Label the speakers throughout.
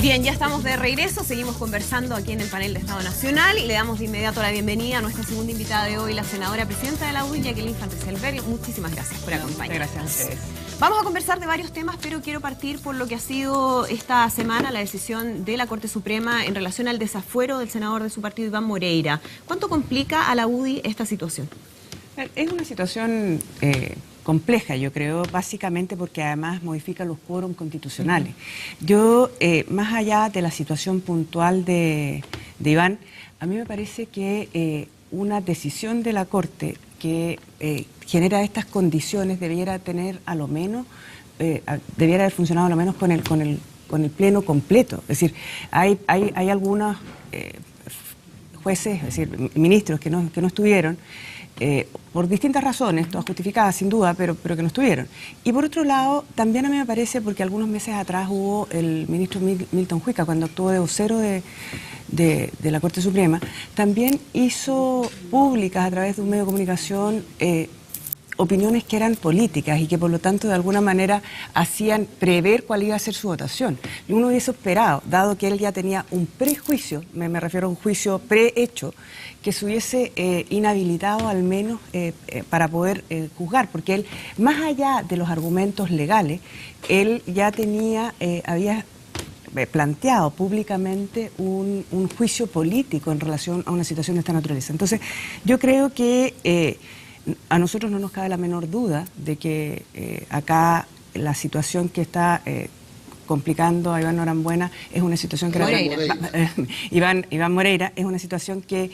Speaker 1: Bien, ya estamos de regreso, seguimos conversando aquí en el panel de Estado Nacional y le damos de inmediato la bienvenida a nuestra segunda invitada de hoy, la senadora presidenta de la UDI, Jacqueline Van Rysselberghe. Muchísimas gracias por acompañarnos.
Speaker 2: Gracias a ustedes.
Speaker 1: Vamos a conversar de varios temas, pero quiero partir por lo que ha sido esta semana la decisión de la Corte Suprema en relación al desafuero del senador de su partido, Iván Moreira. ¿Cuánto complica a la UDI esta situación?
Speaker 2: Es una situación compleja, yo creo, básicamente porque además modifica los quórums constitucionales. Yo, más allá de la situación puntual de Iván, a mí me parece que una decisión de la Corte que genera estas condiciones debiera tener a lo menos, debiera haber funcionado a lo menos con el pleno completo. Es decir, hay algunos jueces, es decir, ministros que no estuvieron, por distintas razones, todas justificadas sin duda, pero que no estuvieron. Y por otro lado, también a mí me parece, porque algunos meses atrás hubo el ministro Milton Huica, cuando actuó de vocero de la Corte Suprema, también hizo públicas a través de un medio de comunicación opiniones que eran políticas y que por lo tanto de alguna manera hacían prever cuál iba a ser su votación. Y uno hubiese esperado, dado que él ya tenía un prejuicio, me refiero a un juicio prehecho, que se hubiese inhabilitado al menos para poder juzgar, porque él, más allá de los argumentos legales, él ya había planteado públicamente un juicio político en relación a una situación de esta naturaleza. Entonces, yo creo que a nosotros no nos cabe la menor duda de que acá la situación que está complicando a Iván Norambuena es una situación que Iván Moreira es una situación que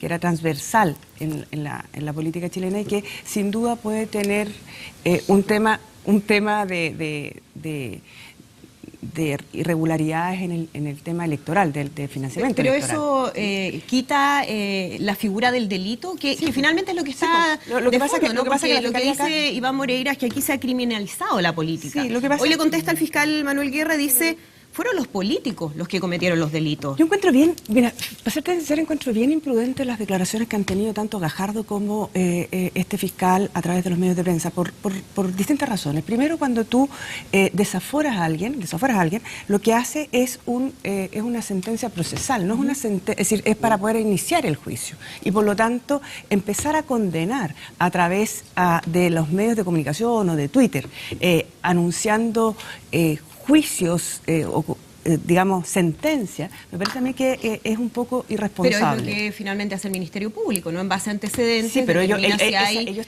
Speaker 2: era transversal en la política chilena y que sin duda puede tener un tema de irregularidades en el tema electoral, de financiamiento
Speaker 1: pero
Speaker 2: electoral.
Speaker 1: eso quita la figura del delito, que finalmente es lo que está
Speaker 2: lo que pasa
Speaker 1: lo que dice Iván Moreira es que aquí se ha criminalizado la política.
Speaker 2: Sí,
Speaker 1: hoy le contesta al fiscal Manuel Guerra, dice, fueron los políticos los que cometieron los delitos.
Speaker 2: Yo encuentro bien, mira, para serte sincera, encuentro bien imprudentes las declaraciones que han tenido tanto Gajardo como este fiscal a través de los medios de prensa, por distintas razones. Primero, cuando tú desaforas a alguien, lo que hace es una sentencia procesal, no es una sentencia, es decir, es para poder iniciar el juicio. Y por lo tanto, empezar a condenar a través de los medios de comunicación o de Twitter, anunciando juicios digamos, sentencia, me parece a mí que es un poco irresponsable.
Speaker 1: Pero es lo que finalmente hace el Ministerio Público, ¿no? En base a antecedentes,
Speaker 2: sí, pero ellos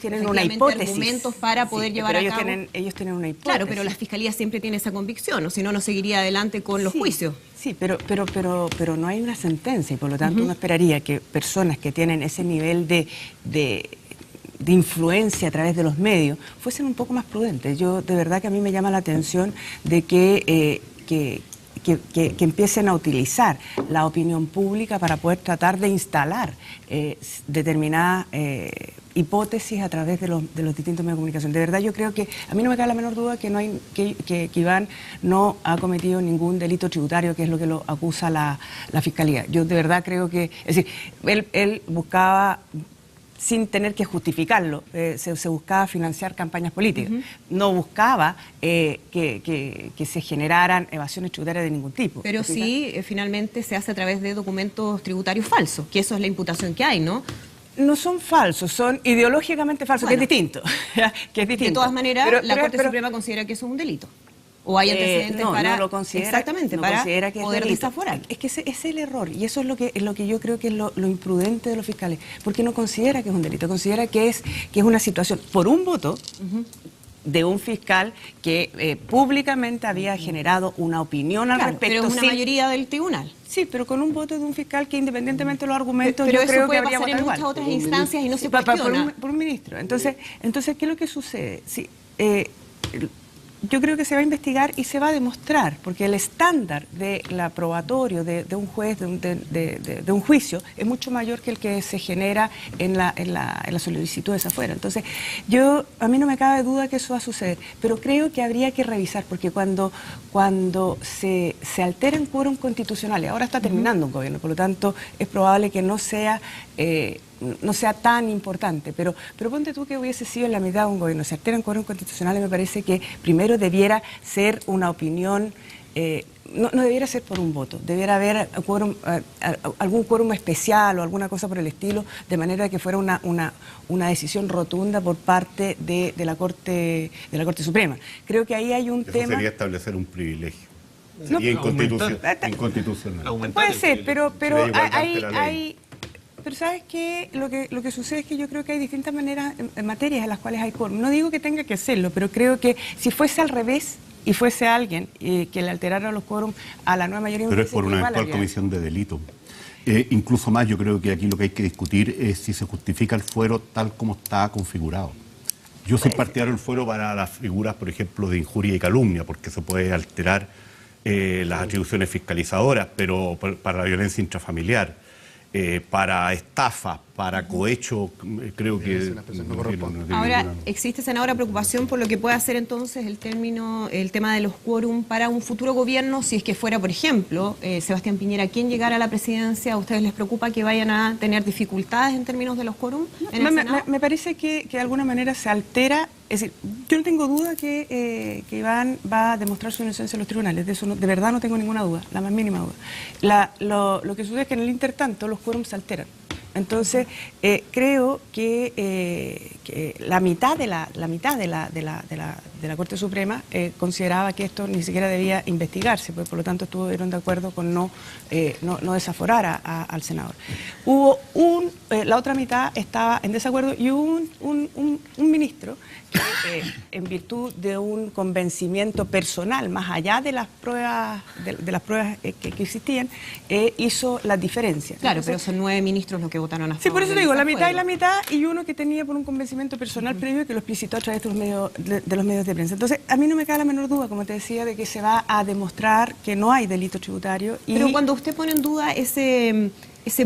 Speaker 1: tienen
Speaker 2: una hipótesis.
Speaker 1: Argumentos para poder llevar a cabo.
Speaker 2: Ellos tienen una hipótesis.
Speaker 1: Claro, pero la Fiscalía siempre tiene esa convicción, o si no, no seguiría adelante con los juicios.
Speaker 2: Sí, pero no hay una sentencia y por lo tanto uno esperaría que personas que tienen ese nivel de influencia a través de los medios fuesen un poco más prudentes. Yo, de verdad que a mí me llama la atención de que empiecen a utilizar la opinión pública para poder tratar de instalar determinadas hipótesis a través de los distintos medios de comunicación. De verdad yo creo que, a mí no me cabe la menor duda que Iván no ha cometido ningún delito tributario, que es lo que lo acusa la Fiscalía. Yo de verdad creo que, es decir, él buscaba, sin tener que justificarlo, se buscaba financiar campañas políticas. No buscaba que se generaran evasiones tributarias de ningún tipo.
Speaker 1: Pero sí, finalmente se hace a través de documentos tributarios falsos, que eso es la imputación que hay, ¿no?
Speaker 2: No son falsos, son ideológicamente falsos, bueno, que es distinto.
Speaker 1: De todas maneras, la Corte Suprema considera que eso es un delito. ¿O hay antecedentes para...?
Speaker 2: No lo considera,
Speaker 1: exactamente,
Speaker 2: no
Speaker 1: para
Speaker 2: considera que
Speaker 1: poder
Speaker 2: es
Speaker 1: desaforar.
Speaker 2: Es que ese es el error, y eso es lo que yo creo que es lo imprudente de los fiscales, porque no considera que es un delito, considera que es una situación, por un voto de un fiscal que públicamente había generado una opinión al respecto.
Speaker 1: Pero es una mayoría del tribunal.
Speaker 2: Sí, pero con un voto de un fiscal que independientemente de los argumentos,
Speaker 1: pero
Speaker 2: yo
Speaker 1: eso
Speaker 2: creo
Speaker 1: puede
Speaker 2: que habría
Speaker 1: pasar en muchas otras instancias y no se cuestiona.
Speaker 2: Por un ministro. Entonces, ¿qué es lo que sucede? Sí, yo creo que se va a investigar y se va a demostrar, porque el estándar de la probatorio de un juez, de un juicio, es mucho mayor que el que se genera en la solicitud de desafuero. Entonces, a mí no me cabe duda que eso va a suceder, pero creo que habría que revisar, porque cuando se alteran quórum constitucionales, ahora está terminando un gobierno, por lo tanto, es probable que no sea tan importante, pero ponte tú que hubiese sido en la mitad de un gobierno, se alteran quórum constitucionales, me parece que primero debiera ser una opinión no debiera ser por un voto, debiera haber algún quórum especial o alguna cosa por el estilo, de manera que fuera una decisión rotunda por parte de la Corte Suprema. Creo que ahí hay un
Speaker 3: Eso
Speaker 2: tema...
Speaker 3: sería establecer un privilegio.
Speaker 2: No,
Speaker 3: Sería inconstitucional.
Speaker 2: Puede ser, pero
Speaker 3: Sería igualdad ante la ley.
Speaker 2: hay... Pero ¿sabes qué? Lo que sucede es que yo creo que hay distintas maneras, en materias en las cuales hay quórum. No digo que tenga que hacerlo, pero creo que si fuese al revés y fuese alguien que le alterara los quórum a la nueva mayoría...
Speaker 3: Pero es por una eventual comisión de delito. Incluso más, yo creo que aquí lo que hay que discutir es si se justifica el fuero tal como está configurado. Yo soy partidario del fuero para las figuras, por ejemplo, de injuria y calumnia, porque se puede alterar las atribuciones fiscalizadoras, pero para la violencia intrafamiliar, para estafa, para cohecho, creo que no corresponde.
Speaker 1: Ahora, ¿existe, senadora, preocupación por lo que puede hacer entonces el tema de los quórum para un futuro gobierno, si es que fuera, por ejemplo, Sebastián Piñera quien llegara a la presidencia? ¿A ustedes les preocupa que vayan a tener dificultades en términos de los quórum?
Speaker 2: Me parece que de alguna manera se altera. Es decir, yo no tengo duda que Iván va a demostrar su inocencia en los tribunales, de eso de verdad no tengo ninguna duda, la más mínima duda. Lo que sucede es que en el intertanto los quórums se alteran. Entonces, creo que la mitad de la Corte Suprema consideraba que esto ni siquiera debía investigarse, pues por lo tanto estuvieron de acuerdo con no desaforar al senador. La otra mitad estaba en desacuerdo y hubo un ministro que, en virtud de un convencimiento personal, más allá de las pruebas que existían, hizo la diferencia.
Speaker 1: Claro, entonces, pero son 9 ministros los que votaron a favor.
Speaker 2: Sí, por eso te digo, la mitad y la mitad, y uno que tenía por un convencimiento personal previo que lo explicitó a través de los medios de prensa. Entonces, a mí no me cabe la menor duda, como te decía, de que se va a demostrar que no hay delito tributario.
Speaker 1: Pero cuando usted pone en duda ese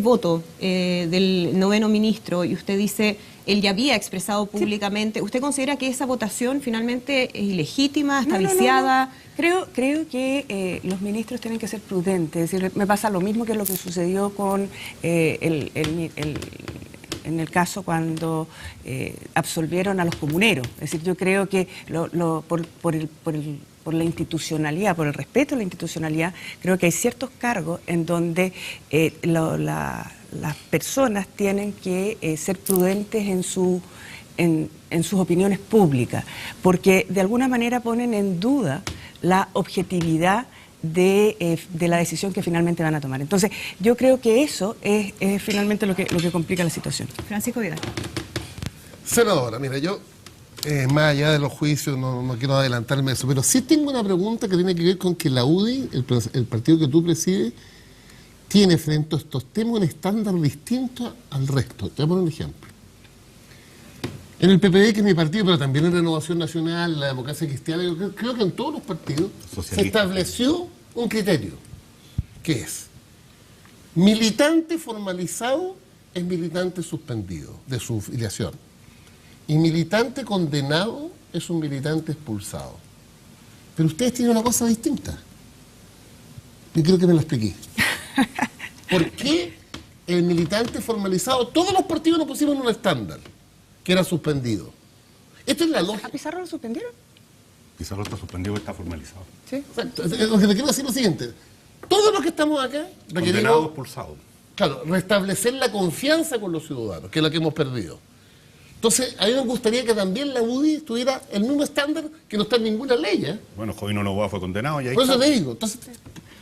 Speaker 1: voto del 9º ministro y usted dice, él ya había expresado públicamente, ¿usted considera que esa votación finalmente es ilegítima, está viciada?
Speaker 2: No. Creo que los ministros tienen que ser prudentes. Es decir, me pasa lo mismo que lo que sucedió con en el caso cuando absolvieron a los comuneros. Es decir, yo creo que por la institucionalidad, por el respeto a la institucionalidad, creo que hay ciertos cargos en donde las personas tienen que ser prudentes en sus opiniones públicas, porque de alguna manera ponen en duda la objetividad de la decisión que finalmente van a tomar. Entonces, yo creo que eso es finalmente lo que complica la situación.
Speaker 1: Francisco Vidal.
Speaker 4: Senadora, mira, yo, más allá de los juicios, no quiero adelantarme a eso, pero sí tengo una pregunta que tiene que ver con que la UDI, el partido que tú presides, tiene frente a estos temas un estándar distinto al resto. Te voy a poner un ejemplo. En el PPD, que es mi partido, pero también en Renovación Nacional, la Democracia Cristiana, yo creo que en todos los partidos se estableció un criterio, que es militante formalizado es militante suspendido de su filiación y militante condenado es un militante expulsado. Pero ustedes tienen una cosa distinta. Yo creo que me lo expliqué. ¿Por qué el militante formalizado, todos los partidos lo pusieron en un estándar, que era suspendido? Esto es la lógica.
Speaker 2: ¿A Pizarro lo suspendieron?
Speaker 3: Pizarro está suspendido y está formalizado.
Speaker 2: Sí.
Speaker 4: Exacto. Lo que te quiero decir es lo siguiente. Todos los que estamos acá
Speaker 3: Condenado, expulsado.
Speaker 4: Claro, restablecer la confianza con los ciudadanos, que es la que hemos perdido. Entonces, a mí me gustaría que también la UDI tuviera el mismo estándar que no está en ninguna ley, ¿eh?
Speaker 3: Bueno, Jovino Novoa fue condenado y ahí
Speaker 4: Por eso
Speaker 3: está.
Speaker 4: te digo. Entonces,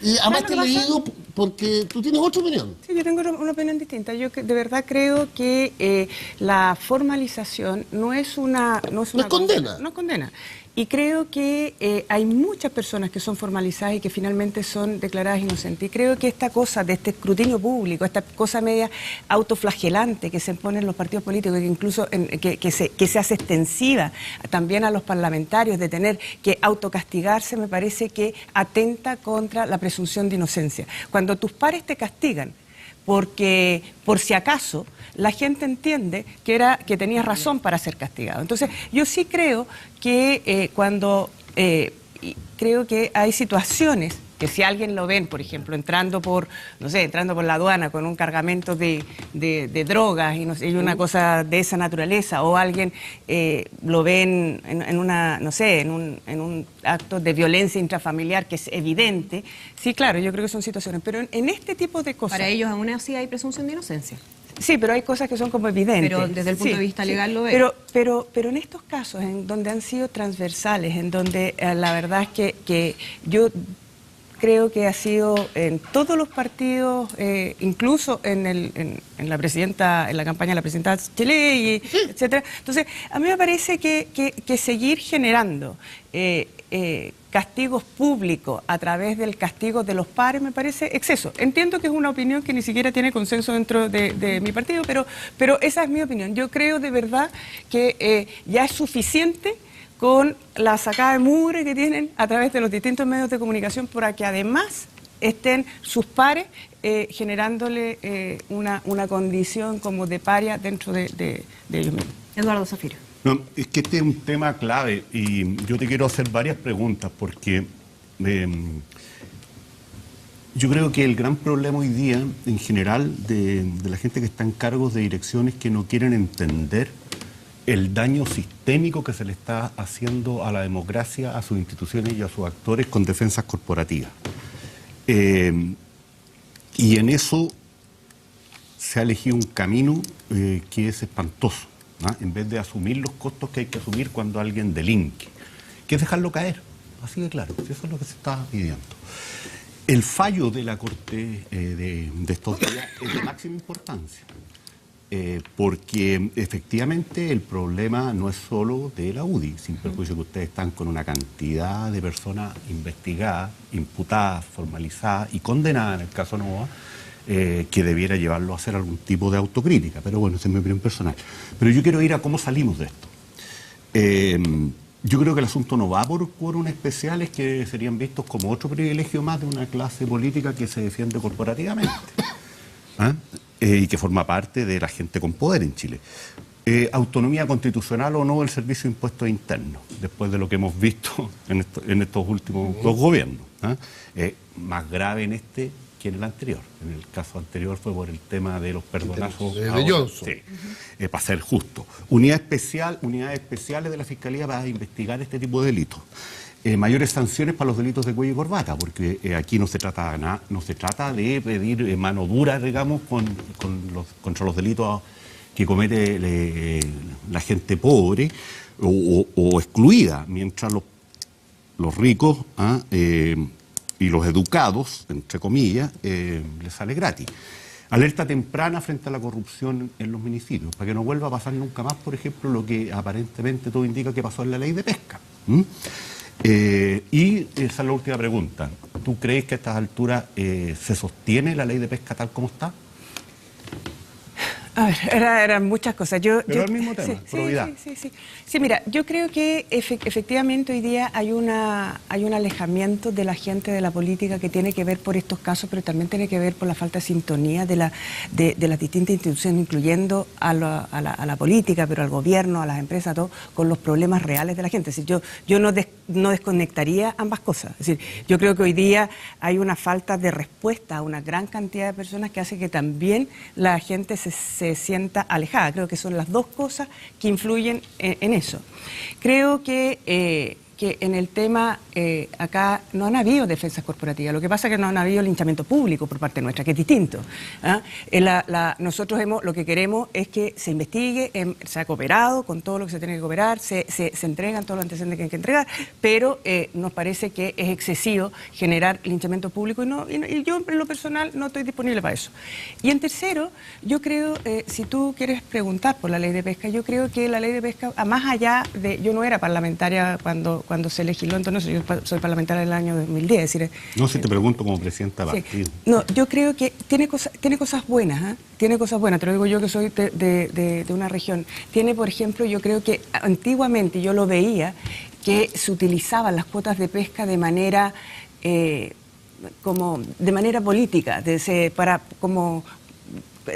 Speaker 4: y además te he leído porque tú tienes otra opinión.
Speaker 2: Sí, yo tengo una opinión distinta. Yo de verdad creo que la formalización no es una
Speaker 4: condena.
Speaker 2: No es condena. Y creo que hay muchas personas que son formalizadas y que finalmente son declaradas inocentes. Y creo que esta cosa de este escrutinio público, esta cosa media autoflagelante que se impone en los partidos políticos, que incluso que se hace extensiva también a los parlamentarios, de tener que autocastigarse, me parece que atenta contra la presunción de inocencia. Cuando tus pares te castigan, porque por si acaso la gente entiende que tenías razón para ser castigado. Entonces, yo sí creo que creo que hay situaciones que si alguien lo ven, por ejemplo, entrando por la aduana con un cargamento de drogas y, no sé, y una cosa de esa naturaleza, o alguien lo ven en un acto de violencia intrafamiliar que es evidente, sí, claro, yo creo que son situaciones, pero en este tipo de cosas...
Speaker 1: Para ellos aún así hay presunción de inocencia.
Speaker 2: Sí, pero hay cosas que son como evidentes.
Speaker 1: Pero desde el punto de vista legal lo es.
Speaker 2: Pero en estos casos, en donde han sido transversales, en donde la verdad es que yo creo que ha sido en todos los partidos, incluso en la campaña de la presidenta Chile, etcétera. Entonces, a mí me parece que seguir generando castigos públicos a través del castigo de los pares me parece exceso. Entiendo que es una opinión que ni siquiera tiene consenso dentro de mi partido, pero esa es mi opinión. Yo creo de verdad que ya es suficiente con la sacada de mugre que tienen a través de los distintos medios de comunicación para que además estén sus pares generándole una condición como de paria dentro de ellos mismos.
Speaker 1: Eduardo Zafiro.
Speaker 3: No, es que este es un tema clave y yo te quiero hacer varias preguntas porque yo creo que el gran problema hoy día, en general, de la gente que está en cargos de dirección es que no quieren entender el daño sistémico que se le está haciendo a la democracia, a sus instituciones y a sus actores con defensas corporativas. Y en eso se ha elegido un camino que es espantoso, ¿no? En vez de asumir los costos que hay que asumir cuando alguien delinque, que es dejarlo caer, así de claro, eso es lo que se está pidiendo. El fallo de la Corte de estos días es de máxima importancia, porque efectivamente el problema no es solo de la UDI, sin perjuicio que ustedes están con una cantidad de personas investigadas, imputadas, formalizadas y condenadas en el caso Novoa, que debiera llevarlo a hacer algún tipo de autocrítica, pero bueno, esa es mi opinión personal. Pero yo quiero ir a cómo salimos de esto. Yo creo que el asunto no va por quórum especiales que serían vistos como otro privilegio más de una clase política que se defiende corporativamente, ¿ah? Y que forma parte de la gente con poder en Chile. Autonomía constitucional o no del Servicio de Impuestos Internos, después de lo que hemos visto en estos últimos dos gobiernos, ¿ah? Más grave en este que en el anterior. En el caso anterior fue por el tema de los perdonazos
Speaker 4: de Johnson.
Speaker 3: Sí, para ser justo. Unidades especiales de la Fiscalía para investigar este tipo de delitos. Mayores sanciones para los delitos de cuello y corbata, porque aquí no se trata de pedir mano dura, digamos, contra los delitos que comete la gente pobre o excluida, mientras los ricos y los educados, entre comillas, les sale gratis. Alerta temprana frente a la corrupción en los municipios, para que no vuelva a pasar nunca más, por ejemplo, lo que aparentemente todo indica que pasó en la ley de pesca. Y esa es la última pregunta. ¿Tú crees que a estas alturas se sostiene la ley de pesca tal como está?
Speaker 2: A ver, eran muchas cosas.
Speaker 3: Pero el mismo tema, probidad.
Speaker 2: Sí, mira, yo creo que efectivamente hoy día hay un alejamiento de la gente de la política que tiene que ver por estos casos, pero también tiene que ver por la falta de sintonía de las distintas instituciones, incluyendo a la política, pero al gobierno, a las empresas, todo, con los problemas reales de la gente. Es decir, yo no desconectaría ambas cosas. Es decir, yo creo que hoy día hay una falta de respuesta a una gran cantidad de personas que hace que también la gente se sienta alejada. Creo que son las dos cosas que influyen en eso. Creo que en el tema acá no han habido defensas corporativas. Lo que pasa es que no han habido linchamiento público por parte nuestra, que es distinto, ¿ah? Nosotros lo que queremos es que se investigue, se ha cooperado con todo lo que se tiene que cooperar, se entregan todos los antecedentes que hay que entregar, pero nos parece que es excesivo generar linchamiento público y yo en lo personal no estoy disponible para eso. Y en tercero, yo creo, si tú quieres preguntar por la ley de pesca, yo creo que la ley de pesca, más allá de... Yo no era parlamentaria cuando se legisló, entonces yo soy parlamentaria del año 2010. Es decir,
Speaker 3: no, si te pregunto como presidenta de partido.
Speaker 2: No, yo creo que tiene cosas buenas, ¿eh? Tiene cosas buenas, te lo digo yo que soy de una región. Tiene, por ejemplo, yo creo que antiguamente yo lo veía, que se utilizaban las cuotas de pesca de manera política,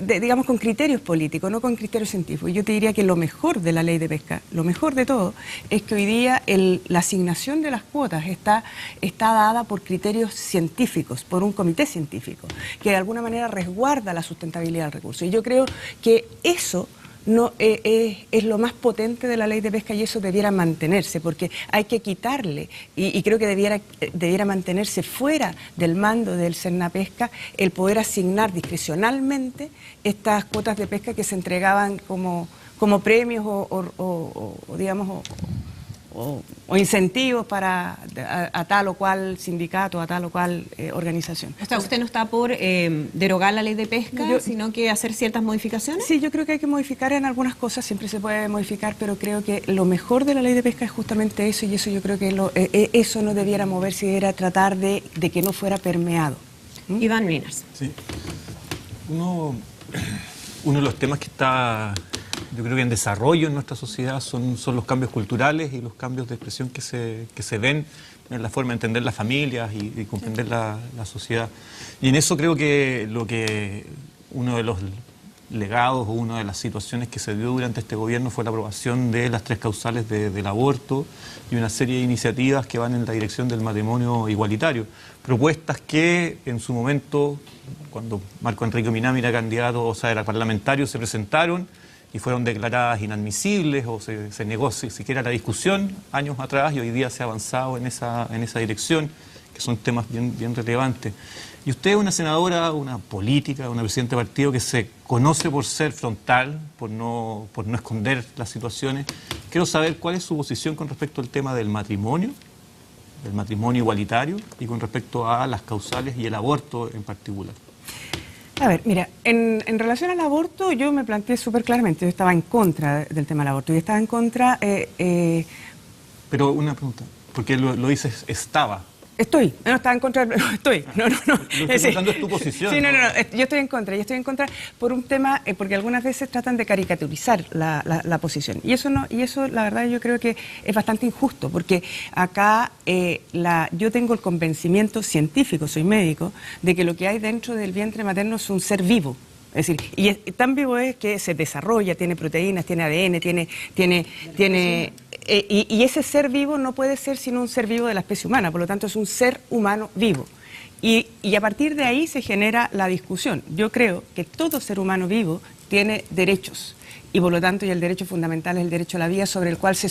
Speaker 2: digamos, con criterios políticos, no con criterios científicos. Yo te diría que lo mejor de la ley de pesca, lo mejor de todo, es que hoy día la asignación de las cuotas está dada por criterios científicos, por un comité científico, que de alguna manera resguarda la sustentabilidad del recurso. Y yo creo que eso no es lo más potente de la ley de pesca, y eso debiera mantenerse, porque hay que quitarle, y creo que debiera mantenerse fuera del mando del Sernapesca el poder asignar discrecionalmente estas cuotas de pesca que se entregaban como premios digamos, o incentivos a tal o cual sindicato, a tal o cual organización.
Speaker 1: O sea, usted no está por derogar la ley de pesca, sino que hacer ciertas modificaciones.
Speaker 2: Sí, yo creo que hay que modificar en algunas cosas, siempre se puede modificar, pero creo que lo mejor de la ley de pesca es justamente eso, y eso yo creo que eso no debiera moverse, debiera tratar de que no fuera permeado.
Speaker 1: Iván Linares.
Speaker 5: Sí. Uno de los temas que está, yo creo que en desarrollo en nuestra sociedad son los cambios culturales y los cambios de expresión que se ven en la forma de entender las familias y comprender la sociedad. Y en eso creo que uno de los legados o una de las situaciones que se dio durante este gobierno fue la aprobación de las 3 causales del aborto y una serie de iniciativas que van en la dirección del matrimonio igualitario. Propuestas que en su momento, cuando Marco Enrique Minami era candidato, o sea, era parlamentario, se presentaron y fueron declaradas inadmisibles o se negó siquiera la discusión años atrás, y hoy día se ha avanzado en esa dirección, que son temas bien relevantes. Y usted es una senadora, una política, una presidenta de partido que se conoce por ser frontal, por no esconder las situaciones. Quiero saber cuál es su posición con respecto al tema del matrimonio igualitario, y con respecto a las causales y el aborto en particular.
Speaker 2: A ver, mira, en relación al aborto yo me planteé súper claramente, yo estaba en contra del tema del aborto, y estaba en contra...
Speaker 5: Pero una pregunta, porque lo dices estaba.
Speaker 2: No estaba en contra, estoy, no.
Speaker 5: Lo que estoy preguntando es tu posición.
Speaker 2: Sí, no, yo estoy en contra por un tema, porque algunas veces tratan de caricaturizar la posición. Y eso la verdad yo creo que es bastante injusto, porque acá yo tengo el convencimiento científico, soy médico, de que lo que hay dentro del vientre materno es un ser vivo. Es decir, y tan vivo es que se desarrolla, tiene proteínas, tiene ADN, y ese ser vivo no puede ser sino un ser vivo de la especie humana, por lo tanto es un ser humano vivo. Y a partir de ahí se genera la discusión. Yo creo que todo ser humano vivo tiene derechos, y por lo tanto, y el derecho fundamental es el derecho a la vida, sobre el cual se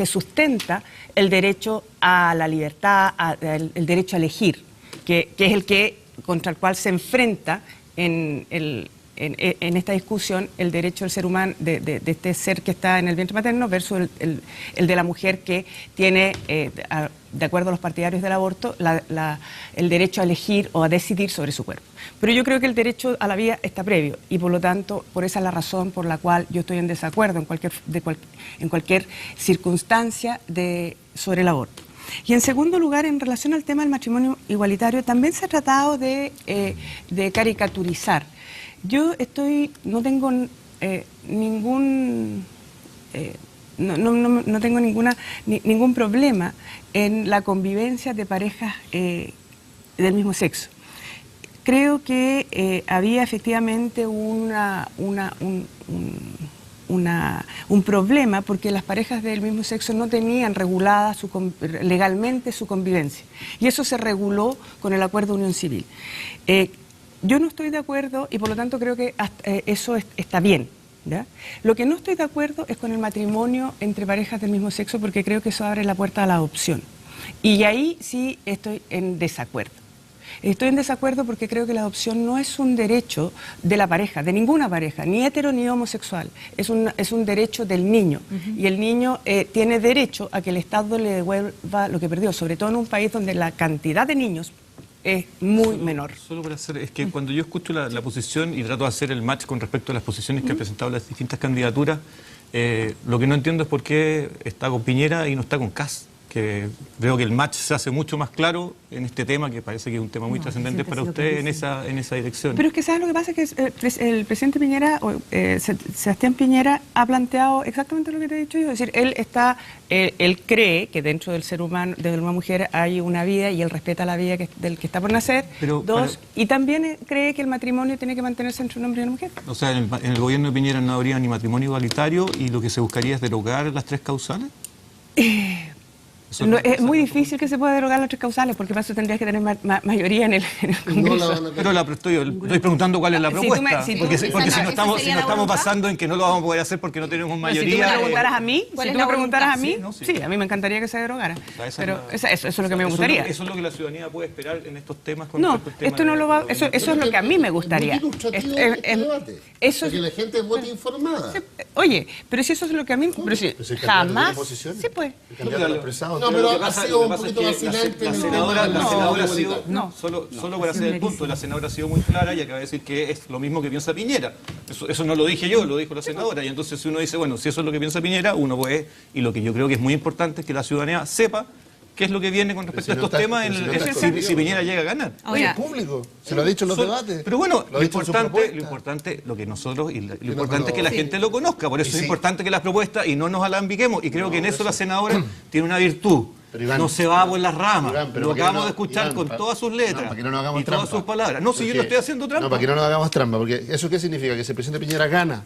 Speaker 2: sustenta el derecho a la libertad, el derecho a elegir, que es contra el cual se enfrenta en esta discusión el derecho del ser humano, de este ser que está en el vientre materno, versus el de la mujer que tiene, de acuerdo a los partidarios del aborto, el derecho a elegir o a decidir sobre su cuerpo. Pero yo creo que el derecho a la vida está previo, y por lo tanto, por esa es la razón por la cual yo estoy en desacuerdo en cualquier circunstancia sobre el aborto. Y en segundo lugar, en relación al tema del matrimonio igualitario, también se ha tratado de caricaturizar. Yo no tengo ningún problema en la convivencia de parejas del mismo sexo. Creo que había efectivamente un problema, porque las parejas del mismo sexo no tenían regulada legalmente su convivencia, y eso se reguló con el acuerdo de unión civil. Yo no estoy de acuerdo, y por lo tanto creo que eso está bien, ¿ya? Lo que no estoy de acuerdo es con el matrimonio entre parejas del mismo sexo, porque creo que eso abre la puerta a la adopción, y ahí sí estoy en desacuerdo. Estoy en desacuerdo porque creo que la adopción no es un derecho de la pareja, de ninguna pareja, ni hetero ni homosexual. Es un derecho del niño. Y el niño tiene derecho a que el Estado le devuelva lo que perdió, sobre todo en un país donde la cantidad de niños es muy menor.
Speaker 5: Solo para hacer, es que cuando yo escucho la posición y trato de hacer el match con respecto a las posiciones que han presentado las distintas candidaturas, lo que no entiendo es por qué está con Piñera y no está con Kast, que veo que el match se hace mucho más claro en este tema, que parece que es un tema muy trascendente para usted en esa dirección.
Speaker 2: Pero es que, ¿sabes lo que pasa? Que el presidente Piñera, Sebastián Piñera, ha planteado exactamente lo que te he dicho yo. Es decir, él cree que dentro del ser humano, de una mujer, hay una vida y él respeta la vida del que está por nacer. Y también cree que el matrimonio tiene que mantenerse entre un hombre y una mujer.
Speaker 5: O sea, en el gobierno de Piñera no habría ni matrimonio igualitario y lo que se buscaría es derogar las 3 causales.
Speaker 2: Es muy difícil que se pueda derogar las 3 causales, porque para eso tendrías que tener mayoría en el Congreso.
Speaker 5: Pero estoy preguntando cuál es la propuesta. Porque si no estamos basando en que no lo vamos a poder hacer porque no tenemos mayoría.
Speaker 2: Si tú me preguntaras a mí, sí, a mí me encantaría que se derogara. Pero eso es lo que me gustaría.
Speaker 5: Eso es lo que la ciudadanía puede esperar en estos temas.
Speaker 2: No, esto no lo va. Eso es lo que a mí me gustaría.
Speaker 4: Eso es que la gente vote informada.
Speaker 2: Oye, pero si eso es lo que a mí. Pero si jamás. Sí, pues.
Speaker 4: No, pero ha sido un poquito vacilante.
Speaker 5: La senadora ha sido, solo para hacer el punto, la senadora ha sido muy clara y acaba de decir que es lo mismo que piensa Piñera. Eso no lo dije yo, lo dijo la senadora. Y entonces si uno dice, bueno, si eso es lo que piensa Piñera, uno puede, y lo que yo creo que es muy importante es que la ciudadanía sepa qué es lo que viene con respecto a estos temas si Piñera llega a ganar.
Speaker 4: Oye, es público, se lo ha dicho en los debates.
Speaker 5: Pero bueno, lo importante, lo que nosotros, lo importante es que la gente lo conozca, por eso es importante que las propuestas y no nos alambiquemos, y creo que en eso la senadora tiene una virtud. Iván, no se va por las ramas, lo acabamos de escuchar con todas sus letras y todas sus palabras. No, si yo no estoy haciendo trampa.
Speaker 4: No, para que no nos hagamos trampa, porque ¿eso qué significa? Que si el presidente Piñera gana,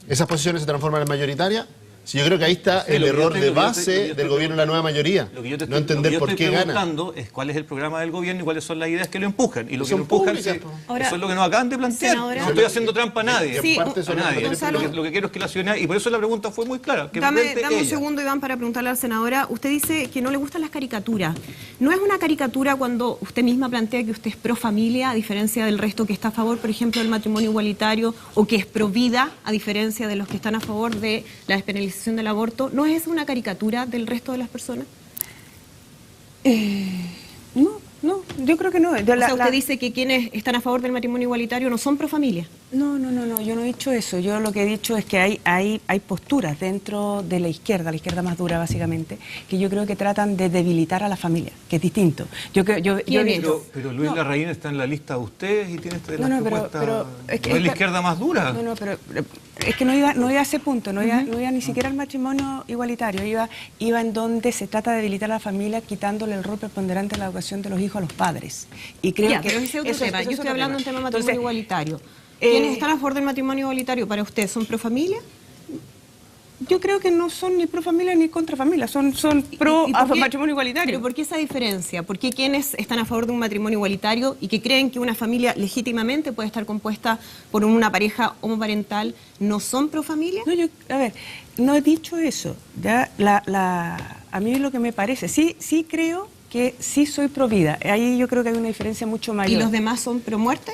Speaker 4: esas posiciones se transforman en mayoritarias. Si yo creo que ahí está el error de base del gobierno de la nueva mayoría. No entender por qué gana.
Speaker 5: Lo que yo estoy preguntando es cuál es el programa del gobierno y cuáles son las ideas que lo empujan. Y lo que lo empujan, eso es lo que nos acaban de plantear. No estoy haciendo trampa a nadie. A nadie. Lo que quiero es que la ciudadanía, y por eso la pregunta fue muy clara.
Speaker 1: Dame un segundo, Iván, para preguntarle a la senadora. Usted dice que no le gustan las caricaturas. ¿No es una caricatura cuando usted misma plantea que usted es pro familia, a diferencia del resto que está a favor, por ejemplo, del matrimonio igualitario, o que es pro vida, a diferencia de los que están a favor de la despenalización del aborto? ¿No es una caricatura del resto de las personas? No, yo creo que no. Usted dice que quienes están a favor del matrimonio igualitario no son pro familia.
Speaker 2: No, yo no he dicho eso. Yo lo que he dicho es que hay posturas dentro de la izquierda más dura básicamente, que yo creo que tratan de debilitar a la familia, que es distinto.
Speaker 5: Pero Luis Larraín está en la lista de ustedes y tiene la propuesta. Es la izquierda más dura.
Speaker 2: No, pero es que no iba a ese punto, no iba ni siquiera al matrimonio igualitario, iba en donde se trata de debilitar a la familia quitándole el rol preponderante de la educación de los hijos a los padres. Y creo que
Speaker 1: pero ese es otro tema. Yo estoy hablando de un tema de matrimonio igualitario. ¿Quiénes están a favor del matrimonio igualitario para usted? ¿Son pro familia?
Speaker 2: Yo creo que no son ni pro familia ni contra familia, son pro matrimonio igualitario.
Speaker 1: ¿Pero por qué esa diferencia? ¿Por qué quienes están a favor de un matrimonio igualitario y que creen que una familia legítimamente puede estar compuesta por una pareja homoparental no son pro familia?
Speaker 2: No, no he dicho eso. Ya, a mí lo que me parece, sí creo que sí soy pro vida. Ahí yo creo que hay una diferencia mucho mayor.
Speaker 1: ¿Y los demás son pro muerte?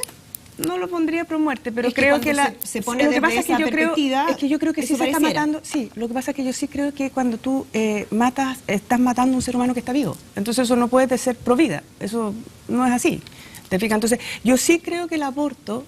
Speaker 2: No lo pondría pro muerte, pero creo que
Speaker 1: se pone desde esa perspectiva.
Speaker 2: Es que yo creo que sí se está matando. Sí, lo que pasa es que yo sí creo que cuando tú estás matando a un ser humano que está vivo. Entonces eso no puede ser pro vida. Eso no es así. ¿Te fijas? Entonces yo sí creo que el aborto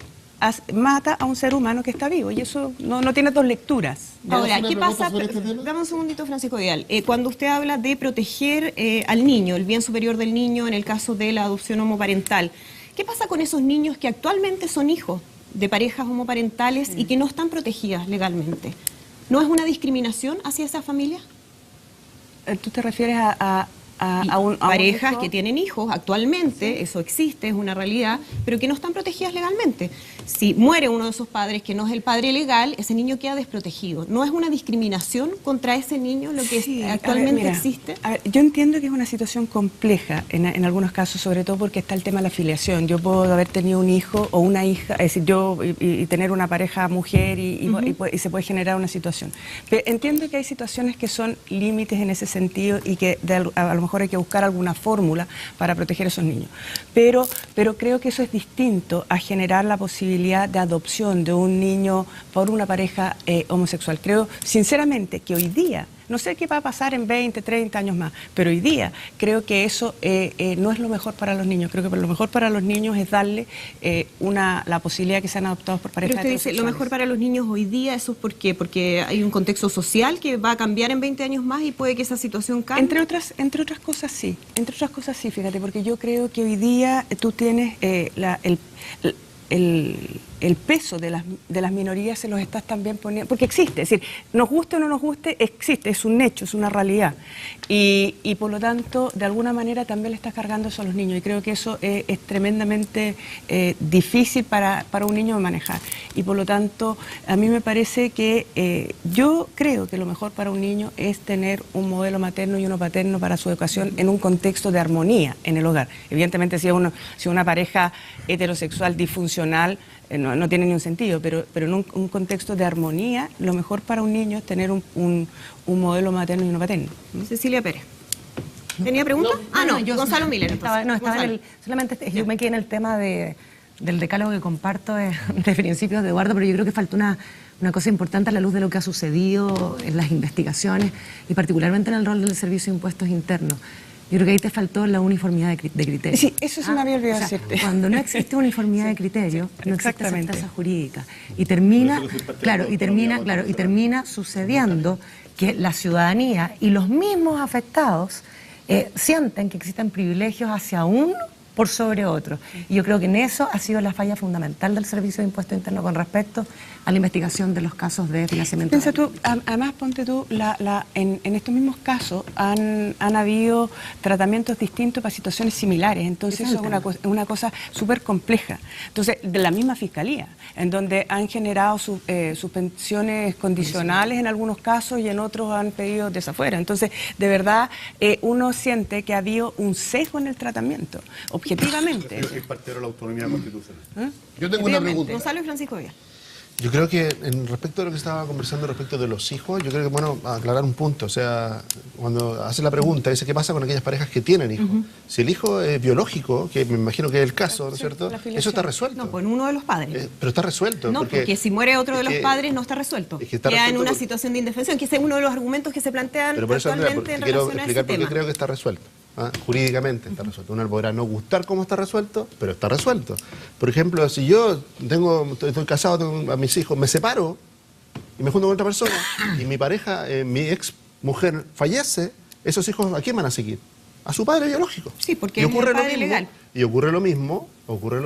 Speaker 2: mata a un ser humano que está vivo y eso no tiene dos lecturas.
Speaker 1: Ahora, ¿qué pasa? Dame un segundito, Francisco Vidal. Cuando usted habla de proteger al niño, el bien superior del niño en el caso de la adopción homoparental, ¿qué pasa con esos niños que actualmente son hijos de parejas homoparentales y que no están protegidas legalmente? ¿No es una discriminación hacia esas familias?
Speaker 2: ¿Tú te refieres a
Speaker 1: parejas que tienen hijos actualmente, eso existe, es una realidad, pero que no están protegidas legalmente? Si muere uno de esos padres que no es el padre legal, ese niño queda desprotegido. ¿No es una discriminación contra ese niño lo que actualmente existe?
Speaker 2: Yo entiendo que es una situación compleja en algunos casos, sobre todo porque está el tema de la filiación. Yo puedo haber tenido un hijo o una hija, es decir, y tener una pareja mujer y se puede generar una situación. Pero entiendo que hay situaciones que son límites en ese sentido y que a lo mejor hay que buscar alguna fórmula para proteger a esos niños. Pero creo que eso es distinto a generar la posibilidad de adopción de un niño por una pareja homosexual. Creo, sinceramente, que hoy día No sé qué va a pasar en 20, 30 años más, pero hoy día creo que eso no es lo mejor para los niños. Creo que lo mejor para los niños es darle la posibilidad que sean adoptados por parejas
Speaker 1: Pero usted dice, lo
Speaker 2: heterosexuales.
Speaker 1: mejor para los niños hoy día, ¿eso por qué? Porque hay un contexto social que va a cambiar en 20 años más y puede que esa situación cambie.
Speaker 2: Entre otras cosas sí, fíjate, porque yo creo que hoy día tú tienes el peso de las minorías se los estás también poniendo, porque existe, es decir, nos guste o no nos guste, existe, es un hecho, es una realidad. Y por lo tanto, de alguna manera también le estás cargando eso a los niños, y creo que eso es tremendamente difícil para un niño de manejar. Y por lo tanto, a mí me parece que yo creo que lo mejor para un niño es tener un modelo materno y uno paterno para su educación en un contexto de armonía en el hogar. Evidentemente, si una pareja heterosexual disfuncional, no tiene ni un sentido, pero en un contexto de armonía, lo mejor para un niño es tener un modelo materno y uno paterno.
Speaker 1: Cecilia Pérez. ¿Tenía pregunta?
Speaker 6: Yo
Speaker 1: Gonzalo Miller.
Speaker 6: Solamente yo me quedé en el tema del decálogo que comparto de principios de Eduardo, pero yo creo que falta una cosa importante a la luz de lo que ha sucedido en las investigaciones y particularmente en el rol del Servicio de Impuestos Internos. Yo creo que ahí te faltó la uniformidad de criterio.
Speaker 2: Sí, eso se me había olvidado decirte.
Speaker 6: Cuando no existe uniformidad de criterio, no existe certeza jurídica. Y termina sucediendo que la ciudadanía y los mismos afectados sienten que existen privilegios hacia uno por sobre otro. Y yo creo que en eso ha sido la falla fundamental del Servicio de Impuesto Interno con respecto a la investigación de los casos de financiamiento.
Speaker 2: Piensa tú, además ponte tú, en estos mismos casos han habido tratamientos distintos para situaciones similares, entonces eso es una cosa súper compleja. Entonces, de la misma Fiscalía, en donde han generado suspensiones condicionales en algunos casos y en otros han pedido desafuero. Entonces, de verdad, uno siente que ha habido un sesgo en el tratamiento, objetivamente.
Speaker 3: Yo soy partidero de la autonomía constitucional.
Speaker 4: Yo tengo una pregunta.
Speaker 1: Gonzalo y Francisco Vidal.
Speaker 7: Yo creo que respecto a lo que estaba conversando respecto de los hijos, yo creo que bueno aclarar un punto. O sea, cuando hace la pregunta, dice qué pasa con aquellas parejas que tienen hijos. Si el hijo es biológico, que me imagino que es el caso, ¿no es cierto? Eso está resuelto.
Speaker 1: No, por uno de los padres.
Speaker 7: Pero está resuelto.
Speaker 1: No, porque si muere otro de los padres no está resuelto.
Speaker 7: Es que está
Speaker 1: Queda en
Speaker 7: resuelto
Speaker 1: una situación de indefensión, que ese es uno de los argumentos que se plantean
Speaker 7: Pero por eso, Andrea,
Speaker 1: actualmente en
Speaker 7: quiero
Speaker 1: relación a ese
Speaker 7: explicar por qué
Speaker 1: tema.
Speaker 7: creo que está resuelto. Jurídicamente está resuelto. Uno le podrá no gustar cómo está resuelto, pero está resuelto. Por ejemplo, si yo estoy casado, tengo a mis hijos, me separo y me junto con otra persona y mi pareja, mi ex mujer fallece, esos hijos ¿a quién van a seguir? A su padre biológico.
Speaker 1: Sí, porque
Speaker 7: y
Speaker 1: es
Speaker 7: ocurre
Speaker 1: el padre
Speaker 7: lo mismo,
Speaker 1: legal.
Speaker 7: Y ocurre lo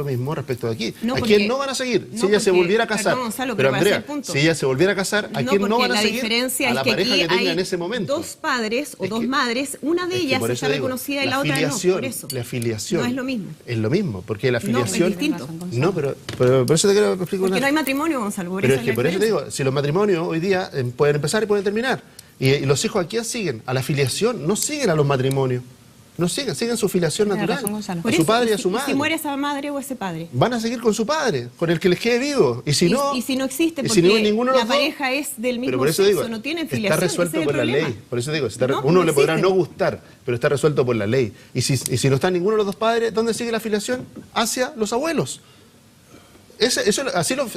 Speaker 7: mismo respecto de aquí.
Speaker 1: No,
Speaker 7: ¿A
Speaker 1: porque-
Speaker 7: quién no van a seguir?
Speaker 1: no,
Speaker 7: Si ella se
Speaker 1: porque-
Speaker 7: volviera a casar.
Speaker 1: perdón, Gonzalo,
Speaker 7: pero
Speaker 1: pero para hacer
Speaker 7: Andrea,
Speaker 1: el punto.
Speaker 7: si ella se volviera a casar, ¿a quién no
Speaker 1: porque
Speaker 7: van a
Speaker 1: la
Speaker 7: seguir?
Speaker 1: diferencia
Speaker 7: A la
Speaker 1: es que
Speaker 7: pareja
Speaker 1: aquí
Speaker 7: que tenga
Speaker 1: hay
Speaker 7: en ese momento.
Speaker 1: dos padres o
Speaker 7: Es
Speaker 1: dos
Speaker 7: que-
Speaker 1: madres, una de
Speaker 7: Es que
Speaker 1: ellas
Speaker 7: por eso
Speaker 1: está
Speaker 7: digo,
Speaker 1: reconocida y la otra no, por eso.
Speaker 7: La afiliación.
Speaker 1: No es lo mismo.
Speaker 7: Es lo mismo, porque la
Speaker 1: No, es
Speaker 7: afiliación...
Speaker 1: distinto.
Speaker 7: No, pero por eso te quiero explicar
Speaker 1: Porque
Speaker 7: una...
Speaker 1: no hay matrimonio, Gonzalo. Por
Speaker 7: Pero
Speaker 1: eso
Speaker 7: es que
Speaker 1: la
Speaker 7: por eso te
Speaker 1: diferencia.
Speaker 7: digo, si los matrimonios hoy día pueden empezar y pueden terminar, y los hijos aquí siguen, a la afiliación, no siguen a los matrimonios, no siguen su filiación
Speaker 2: Tienes
Speaker 7: natural,
Speaker 2: razón, Gonzalo.
Speaker 7: a
Speaker 1: Por
Speaker 7: su
Speaker 1: eso,
Speaker 7: padre y a
Speaker 1: si-
Speaker 7: su madre.
Speaker 1: Si muere esa madre o ese padre.
Speaker 7: Van a seguir con su padre, con el que les quede vivo. Y si no,
Speaker 1: y si no existe,
Speaker 7: y
Speaker 1: porque
Speaker 7: si no, ninguno de
Speaker 1: la
Speaker 7: los dos-
Speaker 1: pareja es del mismo
Speaker 7: pero por eso
Speaker 1: sexo,
Speaker 7: digo,
Speaker 1: no tienen
Speaker 7: está
Speaker 1: filiación.
Speaker 7: resuelto
Speaker 1: ese es
Speaker 7: por
Speaker 1: el
Speaker 7: la
Speaker 1: problema.
Speaker 7: ley. Por eso digo,
Speaker 1: No,
Speaker 7: uno
Speaker 1: no
Speaker 7: le podrá
Speaker 1: existe.
Speaker 7: no gustar, pero está resuelto por la ley. Y si no está ninguno de los dos padres, ¿dónde sigue la afiliación? Hacia los abuelos.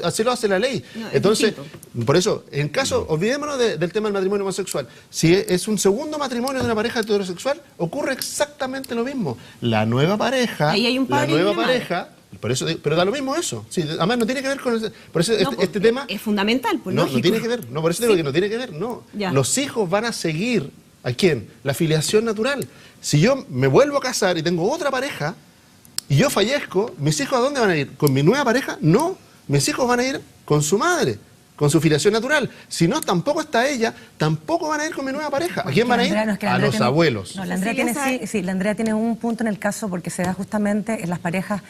Speaker 7: Así lo hace la ley.
Speaker 1: No, es
Speaker 7: Entonces,
Speaker 1: distinto.
Speaker 7: por eso, en caso, olvidémonos del tema del matrimonio homosexual. Si es un segundo matrimonio de una pareja heterosexual, ocurre exactamente lo mismo. La nueva pareja,
Speaker 1: Ahí hay un padre
Speaker 7: la nueva
Speaker 1: y una madre.
Speaker 7: pareja, por eso, pero da lo mismo eso. Sí, además no tiene que ver con por eso
Speaker 1: No,
Speaker 7: este tema
Speaker 1: es fundamental, pues,
Speaker 7: no
Speaker 1: lógico.
Speaker 7: tiene que ver. No, por eso digo
Speaker 1: Sí.
Speaker 7: que no tiene que ver. No,
Speaker 1: Ya.
Speaker 7: los hijos van a seguir ¿a quién? La filiación natural. Si yo me vuelvo a casar y tengo otra pareja y yo fallezco, ¿mis hijos a dónde van a ir? ¿Con mi nueva pareja? No. Mis hijos van a ir con su madre, con su filiación natural. Si no, tampoco está ella, tampoco van a ir con mi nueva pareja. ¿A quién van a ir? A los abuelos.
Speaker 6: No, la Andrea tiene un punto en el caso porque se da justamente en las parejas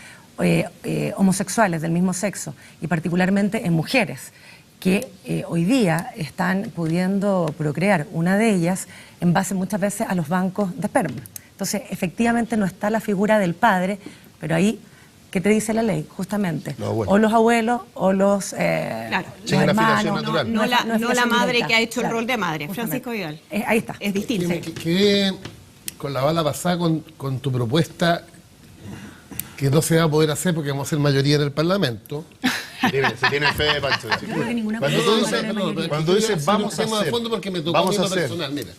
Speaker 6: homosexuales del mismo sexo y particularmente en mujeres que hoy día están pudiendo procrear, una de ellas en base muchas veces a los bancos de esperma. Entonces, efectivamente no está la figura del padre, pero ahí... ¿Qué te dice la ley? Justamente. O los abuelos o los,
Speaker 1: Claro.
Speaker 7: Sí, la
Speaker 6: hermanos.
Speaker 7: filiación natural.
Speaker 1: No la
Speaker 6: filiación
Speaker 1: madre
Speaker 6: directa.
Speaker 1: que ha hecho el
Speaker 6: Claro,
Speaker 1: rol de madre.
Speaker 6: justamente.
Speaker 1: Francisco Vidal.
Speaker 6: Ahí está.
Speaker 1: Es distinto.
Speaker 4: Quedé con la bala pasada con tu propuesta que no se va a poder hacer porque vamos a ser mayoría en el Parlamento.
Speaker 7: Dime, si tiene fe, Pancho. Si
Speaker 6: creo que ninguna
Speaker 7: cuando
Speaker 6: persona
Speaker 7: tú
Speaker 6: para la
Speaker 7: dices,
Speaker 6: mayoría.
Speaker 7: cuando dices vamos a
Speaker 4: tema de
Speaker 7: hacer,
Speaker 4: fondo porque me tocó
Speaker 7: vamos
Speaker 4: a
Speaker 7: a
Speaker 4: mí lo
Speaker 7: hacer.
Speaker 4: personal, mira.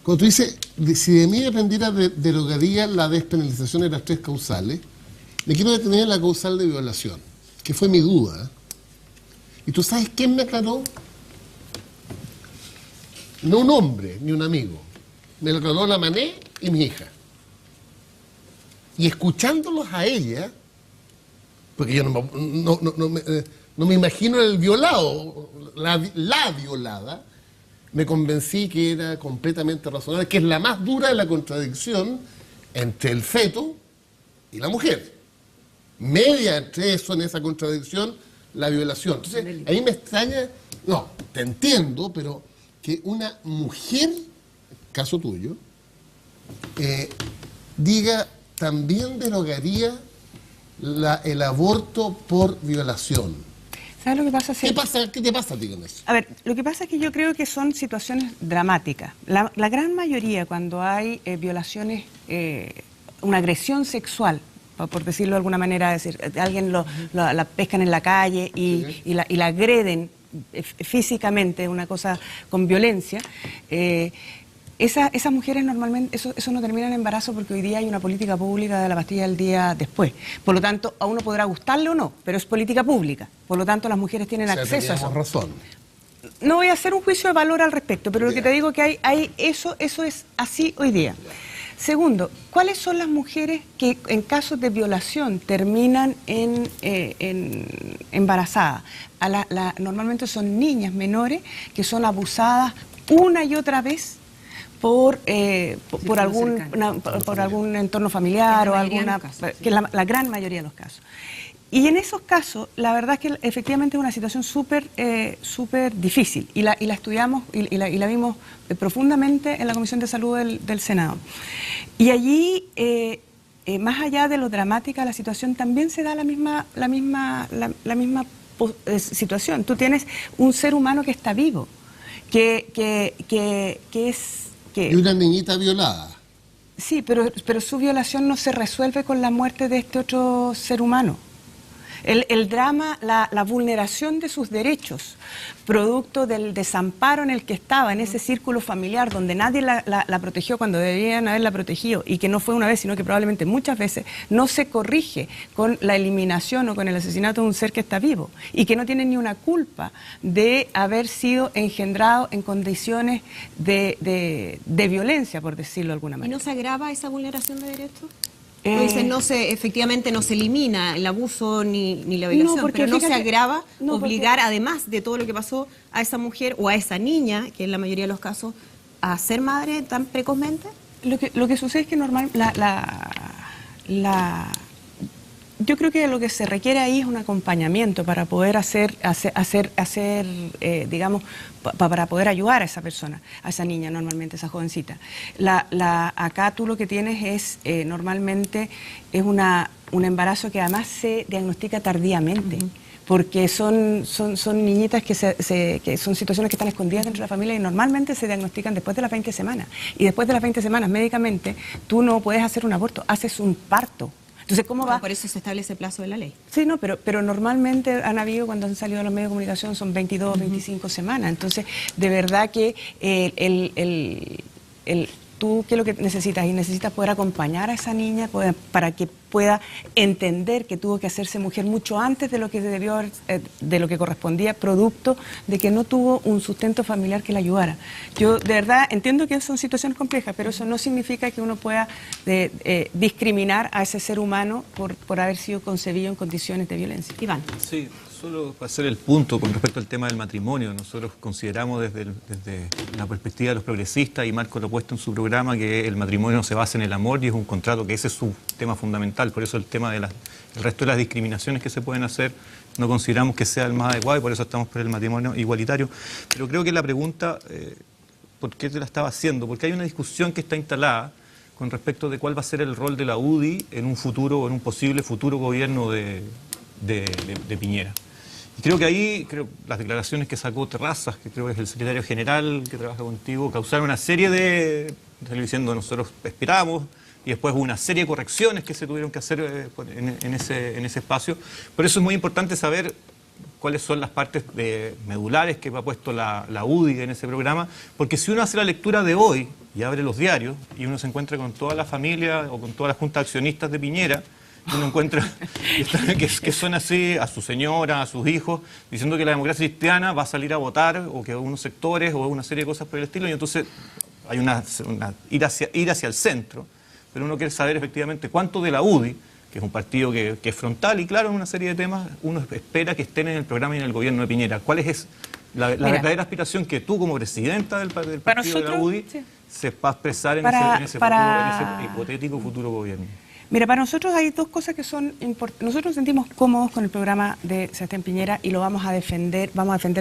Speaker 4: Cuando tú dices, si de mí dependiera, derogaría la despenalización de las 3 causales, me quiero detener en la causal de violación, que fue mi duda. ¿Y tú sabes quién me aclaró? No un hombre, ni un amigo. Me lo aclaró la Mané y mi hija. Y escuchándolos a ella, porque yo no me imagino el violado, la violada, me convencí que era completamente razonable, que es la más dura de la contradicción entre el feto y la mujer. Media entre eso, en esa contradicción, la violación. Entonces, ahí me extraña, no, te entiendo, pero que una mujer, caso tuyo, diga, también derogaría el aborto por violación.
Speaker 2: ¿Sabes lo que pasa?
Speaker 4: ¿Qué te pasa a ti con eso?
Speaker 2: A ver, lo que pasa es que yo creo que son situaciones dramáticas. La gran mayoría, cuando hay violaciones, una agresión sexual, por decirlo de alguna manera, es decir, alguien la pescan en la calle y la agreden físicamente, una cosa con violencia, esas mujeres normalmente, eso no termina en embarazo porque hoy día hay una política pública de la pastilla del día después. Por lo tanto, a uno podrá gustarle o no, pero es política pública. Por lo tanto, las mujeres tienen acceso a eso.
Speaker 4: Razón.
Speaker 2: No voy a hacer un juicio de valor al respecto, pero lo que te digo que eso es así hoy día. Segundo, ¿cuáles son las mujeres que en casos de violación terminan embarazadas? Normalmente son niñas menores que son abusadas una y otra vez por algún entorno familiar o alguna, que es la gran mayoría de los casos. Y en esos casos, la verdad es que efectivamente es una situación súper difícil y la estudiamos y la vimos profundamente en la Comisión de Salud del Senado. Y allí, más allá de lo dramática de la situación, también se da la misma situación. Tú tienes un ser humano que está vivo, que es...
Speaker 4: Y una niñita violada.
Speaker 2: Sí, pero su violación no se resuelve con la muerte de este otro ser humano. El drama, la vulneración de sus derechos, producto del desamparo en el que estaba, en ese círculo familiar donde nadie la protegió cuando debían haberla protegido, y que no fue una vez, sino que probablemente muchas veces, no se corrige con la eliminación o con el asesinato de un ser que está vivo y que no tiene ni una culpa de haber sido engendrado en condiciones de violencia, por decirlo de alguna
Speaker 1: ¿Y
Speaker 2: manera.
Speaker 1: no se agrava esa vulneración de derechos? Dicen, efectivamente no se elimina el abuso ni la violación,
Speaker 2: No, porque
Speaker 1: pero no se
Speaker 2: fíjate,
Speaker 1: agrava
Speaker 2: no,
Speaker 1: obligar, además de todo lo que pasó, a esa mujer o a esa niña, que en la mayoría de los casos, a ser madre tan precozmente.
Speaker 2: Lo que sucede es que yo creo que lo que se requiere ahí es un acompañamiento para poder digamos, para poder ayudar a esa persona, a esa niña normalmente, a esa jovencita. Acá tú lo que tienes es, normalmente, es un embarazo que además se diagnostica tardíamente. Porque son niñitas que son situaciones que están escondidas dentro de la familia y normalmente se diagnostican después de las 20 semanas. Y después de las 20 semanas, médicamente, tú no puedes hacer un aborto, haces un parto. Entonces, ¿cómo va?
Speaker 1: Por eso se establece el plazo de la ley.
Speaker 2: Sí, no, pero normalmente han habido, cuando han salido a los medios de comunicación, son 22, 25 semanas. Entonces, de verdad que tú, ¿qué es lo que necesitas? Y necesitas poder acompañar a esa niña para que pueda entender que tuvo que hacerse mujer mucho antes de lo que debió haber, de lo que correspondía, producto de que no tuvo un sustento familiar que la ayudara. Yo de verdad entiendo que son situaciones complejas, pero eso no significa que uno pueda discriminar a ese ser humano por haber sido concebido en condiciones de violencia.
Speaker 1: Iván.
Speaker 5: Sí, solo para hacer el punto con respecto al tema del matrimonio. Nosotros consideramos desde la perspectiva de los progresistas, y Marco lo ha puesto en su programa, que el matrimonio se basa en el amor y es un contrato, que ese es su tema fundamental. Por eso el tema de el resto de las discriminaciones que se pueden hacer no consideramos que sea el más adecuado y por eso estamos por el matrimonio igualitario. Pero creo que la pregunta, ¿por qué te la estaba haciendo? Porque hay una discusión que está instalada con respecto de cuál va a ser el rol de la UDI en un futuro, en un posible futuro gobierno de Piñera. Y creo que ahí, las declaraciones que sacó Terrazas, que creo que es el secretario general que trabaja contigo, causaron una serie de... diciendo, nosotros esperamos y después hubo una serie de correcciones que se tuvieron que hacer en ese espacio. Por eso es muy importante saber cuáles son las partes medulares que ha puesto la UDI en ese programa, porque si uno hace la lectura de hoy y abre los diarios y uno se encuentra con toda la familia o con toda la junta de accionistas de Piñera, uno encuentra que son así a su señora, a sus hijos, diciendo que la democracia cristiana va a salir a votar, o que unos sectores o una serie de cosas por el estilo, y entonces hay ir hacia el centro, pero uno quiere saber efectivamente cuánto de la UDI, que es un partido que es frontal y claro en una serie de temas, uno espera que estén en el programa y en el gobierno de Piñera. ¿Cuál es la verdadera aspiración que tú, como presidenta del partido de la UDI, sepas expresar en ese hipotético futuro gobierno?
Speaker 2: Mira, para nosotros hay dos cosas que son importantes. Nosotros nos sentimos cómodos con el programa de Sebastián Piñera y lo vamos a defender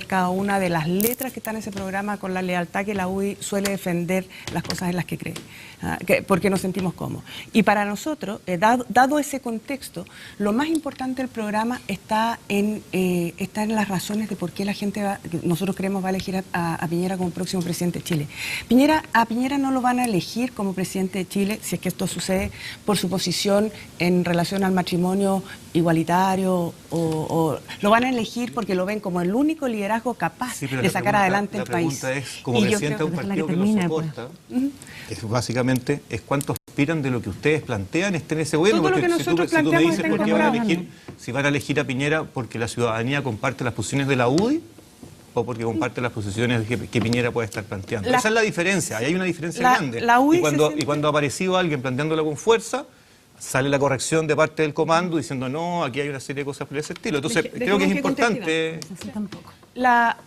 Speaker 2: cada una de las letras que están en ese programa con la lealtad que la UDI suele defender las cosas en las que cree, porque nos sentimos cómodos. Y para nosotros, dado ese contexto, lo más importante del programa está en las razones de por qué la gente nosotros creemos va a elegir a Piñera como próximo presidente de Chile. A Piñera no lo van a elegir como presidente de Chile, si es que esto sucede, por su posición en relación al matrimonio igualitario, o lo van a elegir porque lo ven como el único liderazgo capaz de sacar adelante el país.
Speaker 5: La pregunta es, como presidente de un partido que lo soporta, que básicamente es cuánto aspiran de lo que ustedes plantean estén en ese gobierno.
Speaker 2: Todo
Speaker 5: porque
Speaker 2: lo que
Speaker 5: si tú me dices por qué van a elegir, si van a elegir a Piñera porque la ciudadanía comparte las posiciones de la UDI, o porque comparte las posiciones que Piñera puede estar planteando. Esa es la diferencia, ahí hay una diferencia grande. Y cuando ha aparecido alguien planteándola con fuerza, sale la corrección de parte del comando diciendo no, aquí hay una serie de cosas por ese estilo. Entonces, creo que es importante.
Speaker 2: La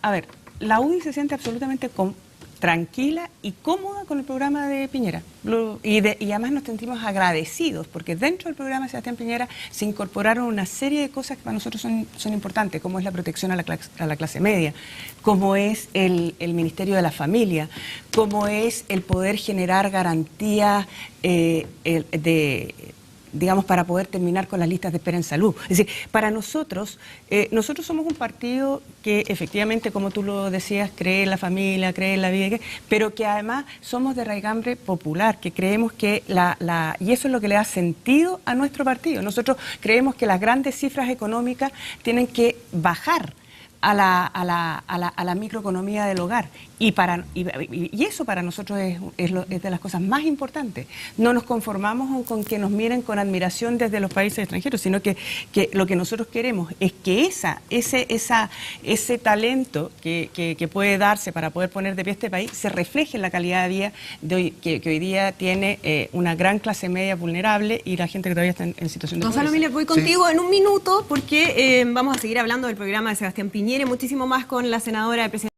Speaker 2: UDI se siente absolutamente tranquila y cómoda con el programa de Piñera. Y además nos sentimos agradecidos porque dentro del programa de Sebastián Piñera se incorporaron una serie de cosas que para nosotros son importantes, como es la protección a la clase media, como es el Ministerio de la Familia, como es el poder generar garantías digamos, para poder terminar con las listas de espera en salud. Es decir, para nosotros somos un partido que efectivamente, como tú lo decías, cree en la familia, cree en la vida, pero que además somos de raigambre popular, que creemos que y eso es lo que le da sentido a nuestro partido. Nosotros creemos que las grandes cifras económicas tienen que bajar a la microeconomía del hogar. Y eso para nosotros es de las cosas más importantes. No nos conformamos con que nos miren con admiración desde los países extranjeros, sino que lo que nosotros queremos es que ese talento que puede darse para poder poner de pie este país se refleje en la calidad de vida que hoy día tiene una gran clase media vulnerable y la gente que todavía está en situación de pobreza.
Speaker 1: Gonzalo Miller, voy contigo en un minuto porque vamos a seguir hablando del programa de Sebastián Piñera y muchísimo más con la senadora de Presidencia.